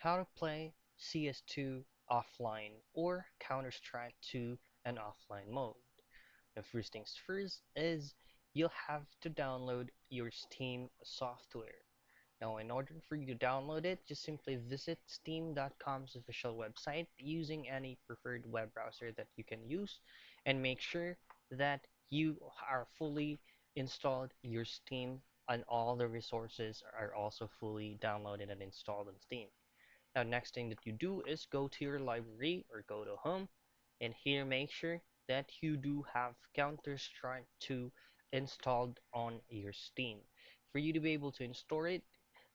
how to play CS2 offline or Counter-Strike 2 and offline mode. The first things first is you'll have to download your Steam software. Now, in order for you to download it, just simply visit steam.com's official website using any preferred web browser that you can use and make sure that you are fully installed your Steam and all the resources are also fully downloaded and installed on Steam. Now, next thing that you do is go to your library or go to home, and here make sure that you do have Counter-Strike 2 installed on your Steam. For you to be able to install it,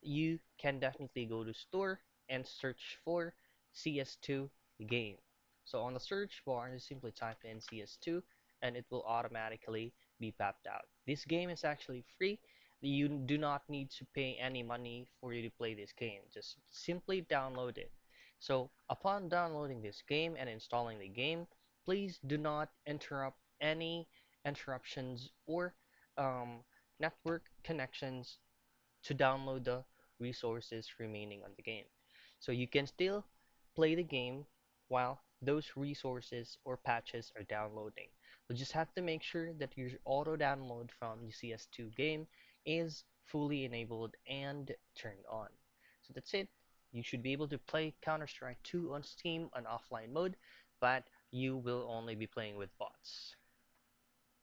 you can definitely go to store and search for CS2 game. So on the search bar, you simply type in CS2 and it will automatically be popped out. This game is actually free. You do not need to pay any money for you to play this game. Just simply download it. So upon downloading this game and installing the game, please do not interrupt any interruptions or um, network connections to download the resources remaining on the game. So you can still play the game while those resources or patches are downloading. You just have to make sure that your auto download from the CS2 game is fully enabled and turned on. So that's it. You should be able to play Counter-Strike 2 on Steam on offline mode, but you will only be playing with bots.